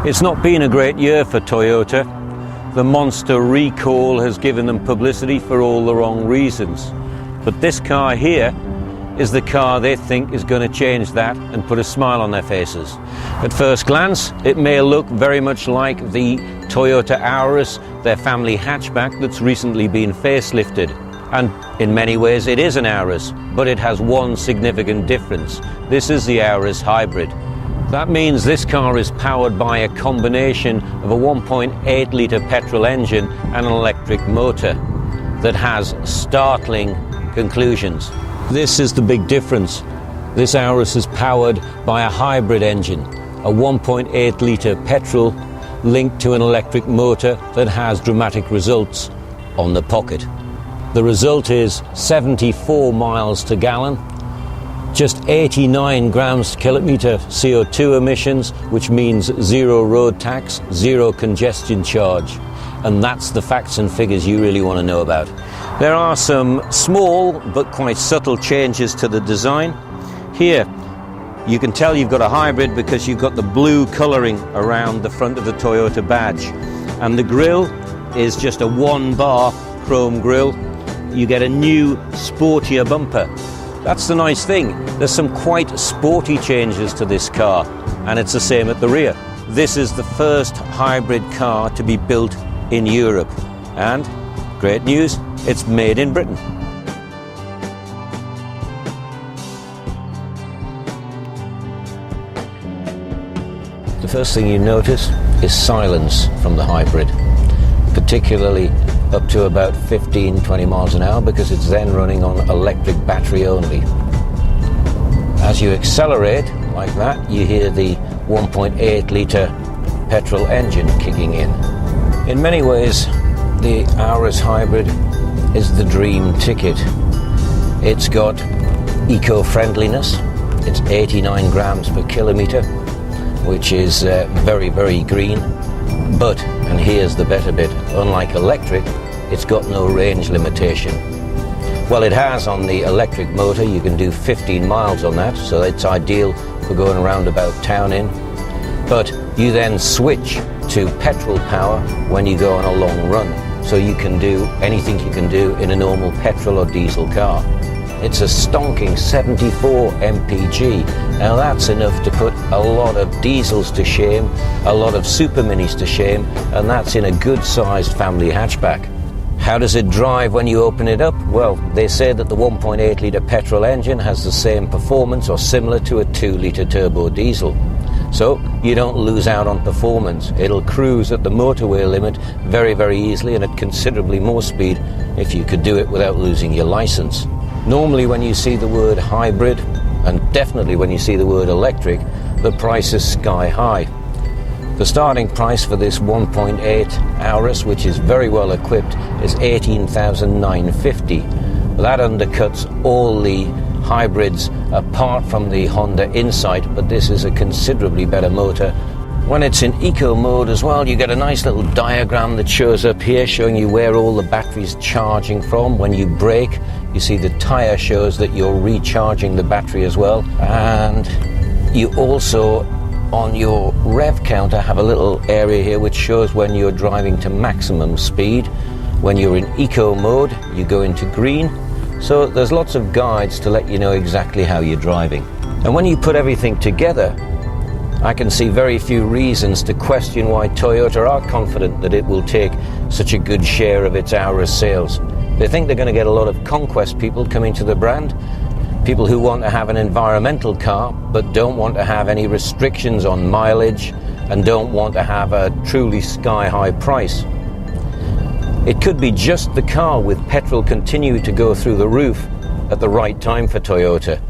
It's not been a great year for Toyota. The monster recall has given them publicity for all the wrong reasons. But this car here is the car they think is going to change that and put a smile on their faces. At first glance, it may look very much like the Toyota Auris, their family hatchback that's recently been facelifted. And in many ways it is an Auris, but it has one significant difference. This is the Auris hybrid. That means this car is powered by a combination of a 1.8 litre petrol engine and an electric motor that has startling conclusions. This is the big difference. This Auris is powered by a hybrid engine, a 1.8 litre petrol linked to an electric motor that has dramatic results on the pocket. The result is 74 miles to gallon, just 89 grams per kilometre CO2 emissions, which means zero road tax, zero congestion charge. And that's the facts and figures you really want to know about. There are some small but quite subtle changes to the design. Here, you can tell you've got a hybrid because you've got the blue colouring around the front of the Toyota badge. And the grille is just a one-bar chrome grille. You get a new, sportier bumper. That's the nice thing. There's some quite sporty changes to this car, and it's the same at the rear. This is the first hybrid car to be built in Europe, and great news, it's made in Britain. The first thing you notice is silence from the hybrid, particularly up to about 15-20 miles an hour, because it's then running on electric battery only. As you accelerate like that, you hear the 1.8 litre petrol engine kicking in. In many ways, the Auris hybrid is the dream ticket. It's got eco-friendliness. It's 89 grams per kilometre, which is very, very green. But, and here's the better bit, unlike electric, it's got no range limitation. Well, it has on the electric motor. You can do 15 miles on that, so it's ideal for going around about town in. But you then switch to petrol power when you go on a long run, so you can do anything you can do in a normal petrol or diesel car. It's a stonking 74 mpg. Now that's enough to put a lot of diesels to shame, a lot of super minis to shame, and that's in a good sized family hatchback. How does it drive when you open it up? Well, they say that the 1.8 litre petrol engine has the same performance or similar to a 2 litre turbo diesel. So you don't lose out on performance. It'll cruise at the motorway limit very, very easily and at considerably more speed if you could do it without losing your license. Normally when you see the word hybrid, and definitely when you see the word electric, the price is sky high. The starting price for this 1.8 Auris, which is very well equipped, is $18,950. That undercuts all the hybrids apart from the Honda Insight, but this is a considerably better motor. When it's in eco mode as well, you get a nice little diagram that shows up here showing you where all the battery's charging from. When you brake, you see the tyre shows that you're recharging the battery as well. And you also, on your rev counter, have a little area here which shows when you're driving to maximum speed. When you're in eco mode, you go into green. So there's lots of guides to let you know exactly how you're driving. And when you put everything together, I can see very few reasons to question why Toyota are confident that it will take such a good share of its Auris sales. They think they're going to get a lot of conquest people coming to the brand, people who want to have an environmental car but don't want to have any restrictions on mileage and don't want to have a truly sky-high price. It could be just the car with petrol continue to go through the roof at the right time for Toyota.